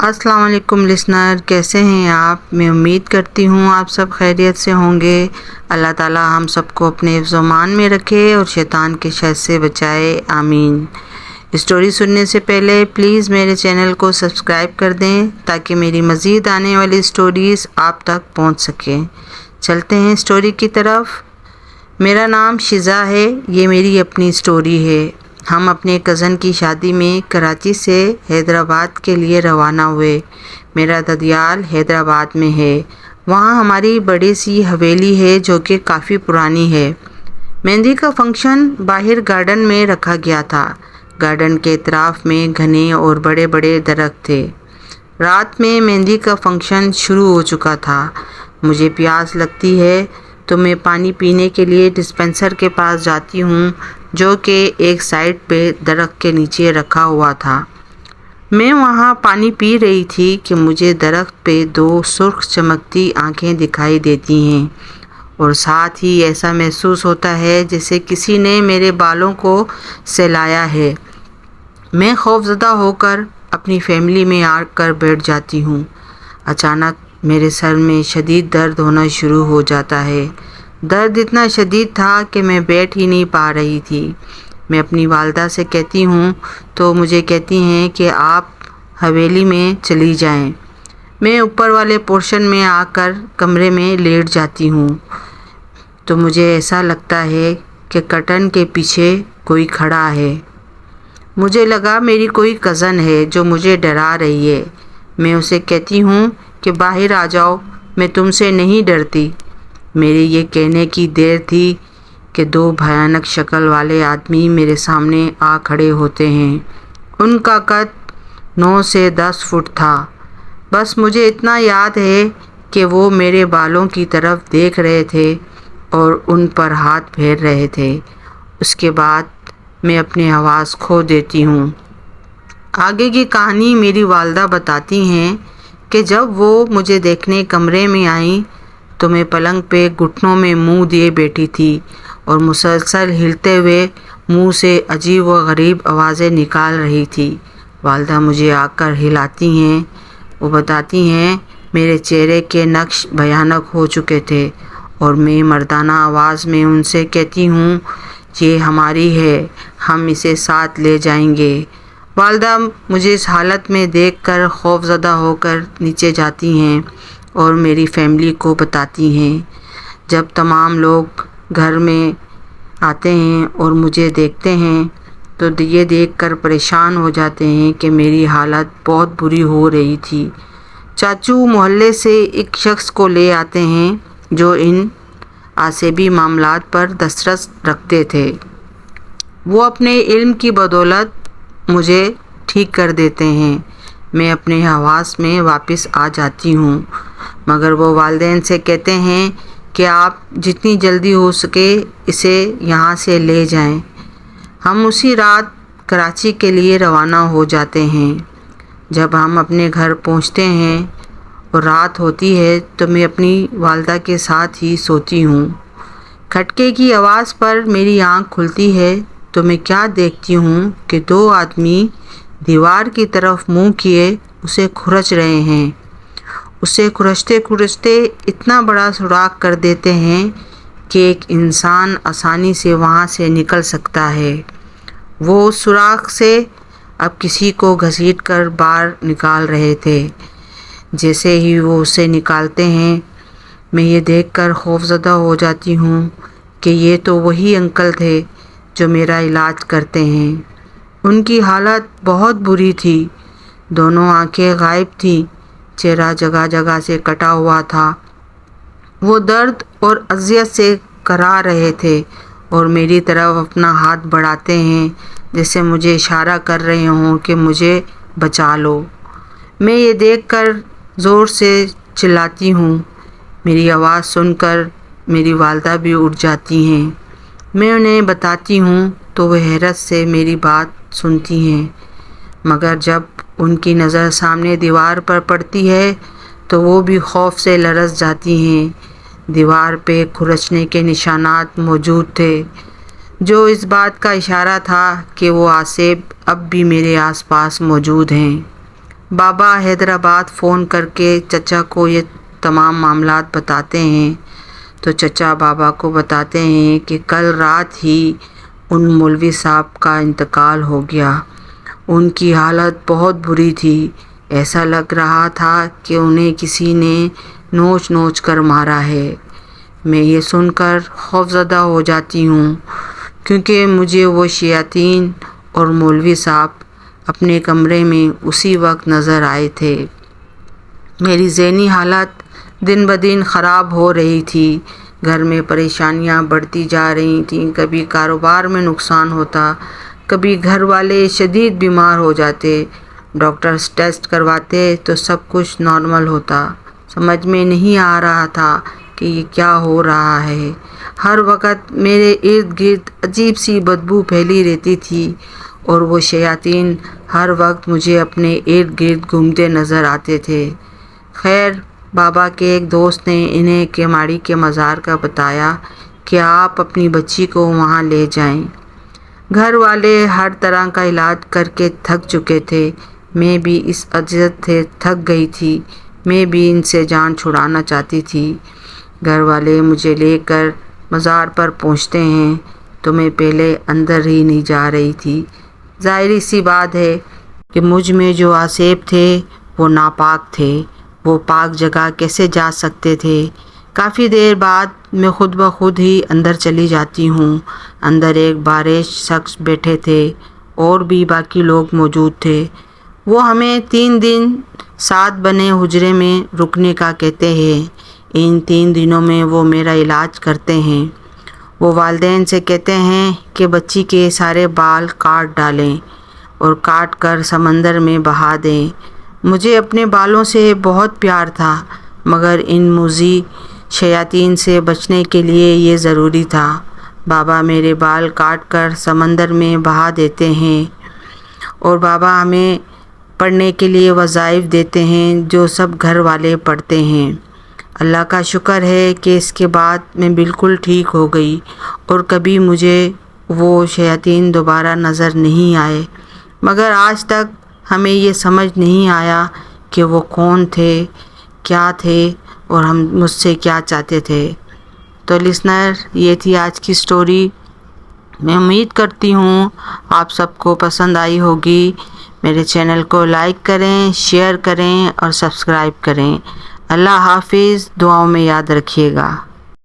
अस्सलाम वालेकुम लिसनर, कैसे हैं आप। मैं उम्मीद करती हूँ आप सब खैरियत से होंगे। अल्लाह ताला हम सबको अपने हिफ्ज़-ओ-मान में रखे और शैतान के शर से बचाए, आमीन। स्टोरी सुनने से पहले प्लीज़ मेरे चैनल को सब्सक्राइब कर दें ताकि मेरी मज़ीद आने वाली स्टोरीज़ आप तक पहुँच सकें। चलते हैं स्टोरी की तरफ। मेरा नाम शिज़ा है, ये मेरी अपनी स्टोरी है। हम अपने कज़न की शादी में कराची से हैदराबाद के लिए रवाना हुए। मेरा ददियाल हैदराबाद में है। वहाँ हमारी बड़ी सी हवेली है जो कि काफ़ी पुरानी है। मेहंदी का फंक्शन बाहर गार्डन में रखा गया था। गार्डन के इतराफ़ में घने और बड़े बड़े दरख्त थे। रात में मेहंदी का फंक्शन शुरू हो चुका था। मुझे प्यास लगती है तो मैं पानी पीने के लिए डिस्पेंसर के पास जाती हूँ जो कि एक साइड पे दरख्त के नीचे रखा हुआ था। मैं वहाँ पानी पी रही थी कि मुझे दरख्त पे दो सुर्ख चमकती आँखें दिखाई देती हैं और साथ ही ऐसा महसूस होता है जैसे किसी ने मेरे बालों को सहलाया है। मैं खौफज़दा होकर अपनी फैमिली में आकर बैठ जाती हूँ। अचानक मेरे सर में शदीद दर्द होना शुरू हो जाता है। दर्द इतना शदीद था कि मैं बैठ ही नहीं पा रही थी। मैं अपनी वालदा से कहती हूँ तो मुझे कहती हैं कि आप हवेली में चली जाएं। मैं ऊपर वाले पोर्शन में आकर कमरे में लेट जाती हूँ तो मुझे ऐसा लगता है कि कर्टन के पीछे कोई खड़ा है। मुझे लगा मेरी कोई कज़न है जो मुझे डरा रही है। मैं उसे कहती हूँ कि बाहर आ जाओ, मैं तुमसे नहीं डरती। मेरे ये कहने की देर थी कि दो भयानक शक्ल वाले आदमी मेरे सामने आ खड़े होते हैं। उनका कद 9 से 10 फुट था। बस मुझे इतना याद है कि वो मेरे बालों की तरफ देख रहे थे और उन पर हाथ फेर रहे थे। उसके बाद मैं अपनी आवाज़ खो देती हूँ। आगे की कहानी मेरी वालदा बताती हैं कि जब वो मुझे देखने कमरे में आई तो मैं पलंग पे घुटनों में मुंह दिए बैठी थी और मुसलसल हिलते हुए मुंह से अजीब व गरीब आवाज़ें निकाल रही थी। वालदा मुझे आकर हिलाती हैं। वो बताती हैं मेरे चेहरे के नक्श भयानक हो चुके थे और मैं मर्दाना आवाज़ में उनसे कहती हूँ, ये हमारी है, हम इसे साथ ले जाएंगे। वालदा मुझे इस हालत में देखकर खौफज़दा होकर नीचे जाती हैं और मेरी फैमिली को बताती हैं। जब तमाम लोग घर में आते हैं और मुझे देखते हैं तो ये देखकर परेशान हो जाते हैं कि मेरी हालत बहुत बुरी हो रही थी। चाचू मोहल्ले से एक शख्स को ले आते हैं जो इन आसेबी मामलात पर दस्तरस रखते थे। वो अपने इल्म की बदौलत मुझे ठीक कर देते हैं। मैं अपने हवास में वापस आ जाती हूँ मगर वो वालिदैन से कहते हैं कि आप जितनी जल्दी हो सके इसे यहाँ से ले जाएं। हम उसी रात कराची के लिए रवाना हो जाते हैं। जब हम अपने घर पहुँचते हैं और रात होती है तो मैं अपनी वालदा के साथ ही सोती हूँ। खटके की आवाज़ पर मेरी आँख खुलती है तो मैं क्या देखती हूँ कि दो आदमी दीवार की तरफ मुंह किए उसे खुरच रहे हैं। उसे खुरचते खुरचते इतना बड़ा सुराख कर देते हैं कि एक इंसान आसानी से वहाँ से निकल सकता है। वो उस सुराख से अब किसी को घसीट कर बाहर निकाल रहे थे। जैसे ही वो उसे निकालते हैं मैं ये देखकर खौफज़दा हो जाती हूँ कि ये तो वही अंकल थे जो मेरा इलाज करते हैं। उनकी हालत बहुत बुरी थी। दोनों आंखें गायब थीं, चेहरा जगह जगह से कटा हुआ था। वो दर्द और अज़ियत से करा रहे थे और मेरी तरफ अपना हाथ बढ़ाते हैं जैसे मुझे इशारा कर रहे हों कि मुझे बचा लो। मैं ये देखकर ज़ोर से चिल्लाती हूँ। मेरी आवाज़ सुनकर मेरी वालदा भी उठ जाती हैं। मैं उन्हें बताती हूँ तो वह हैरत से मेरी बात सुनती हैं मगर जब उनकी नज़र सामने दीवार पर पड़ती है तो वो भी खौफ से लरज़ जाती हैं। दीवार पे खुरचने के निशानात मौजूद थे जो इस बात का इशारा था कि वो आसेब अब भी मेरे आसपास मौजूद हैं। بابا حیدرآباد فون کر کے چچا کو یہ تمام معاملات بتاتے ہیں تو چچا بابا کو بتاتے ہیں کہ کل رات ہی ان مولوی صاحب کا انتقال ہو گیا۔ ان کی حالت بہت بری تھی، ایسا لگ رہا تھا کہ انہیں کسی نے نوچ نوچ کر مارا ہے۔ میں یہ سن کر خوفزدہ ہو جاتی ہوں کیونکہ مجھے وہ شیاطین اور مولوی صاحب اپنے کمرے میں اسی وقت نظر آئے تھے۔ میری ذہنی حالت دن بدن خراب ہو رہی تھی، گھر میں پریشانیاں بڑھتی جا رہی تھیں، کبھی کاروبار میں نقصان ہوتا، کبھی گھر والے شدید بیمار ہو جاتے، ڈاکٹرز ٹیسٹ کرواتے تو سب کچھ نارمل ہوتا۔ سمجھ میں نہیں آ رہا تھا کہ یہ کیا ہو رہا ہے۔ ہر وقت میرے ارد گرد عجیب سی بدبو پھیلی رہتی تھی اور وہ شیاطین ہر وقت مجھے اپنے ارد گرد گھومتے نظر آتے تھے۔ خیر، بابا کے ایک دوست نے انہیں کیماڑی کے مزار کا بتایا کہ آپ اپنی بچی کو وہاں لے جائیں۔ گھر والے ہر طرح کا علاج کر کے تھک چکے تھے، میں بھی اس اذیت سے تھک گئی تھی، میں بھی ان سے جان چھڑانا چاہتی تھی۔ گھر والے مجھے لے کر مزار پر پہنچتے ہیں تو میں پہلے اندر ہی نہیں جا رہی تھی۔ ظاہری سی بات ہے کہ مجھ میں جو آسیب تھے وہ ناپاک تھے، وہ پاک جگہ کیسے جا سکتے تھے؟ کافی دیر بعد میں خود بخود ہی اندر چلی جاتی ہوں۔ اندر ایک بارش شخص بیٹھے تھے اور بھی باقی لوگ موجود تھے۔ وہ ہمیں 3 دن 7 بنے حجرے میں رکنے کا کہتے ہیں۔ ان 3 دنوں میں وہ میرا علاج کرتے ہیں۔ وہ والدین سے کہتے ہیں کہ بچی کے سارے بال کاٹ ڈالیں اور کاٹ کر سمندر میں بہا دیں۔ مجھے اپنے بالوں سے بہت پیار تھا، مگر ان موذی شیاطین سے بچنے کے لیے یہ ضروری تھا۔ بابا میرے بال کاٹ کر سمندر میں بہا دیتے ہیں اور بابا ہمیں پڑھنے کے لیے وظائف دیتے ہیں جو سب گھر والے پڑھتے ہیں۔ اللہ کا شکر ہے کہ اس کے بعد میں بالکل ٹھیک ہو گئی اور کبھی مجھے وہ شیاطین دوبارہ نظر نہیں آئے، مگر آج تک ہمیں یہ سمجھ نہیں آیا کہ وہ کون تھے، کیا تھے اور ہم مجھ سے کیا چاہتے تھے۔ تو لسنر، یہ تھی آج کی سٹوری۔ میں امید کرتی ہوں آپ سب کو پسند آئی ہوگی۔ میرے چینل کو لائک کریں، شیئر کریں اور سبسکرائب کریں۔ اللہ حافظ، دعاؤں میں یاد رکھیے گا۔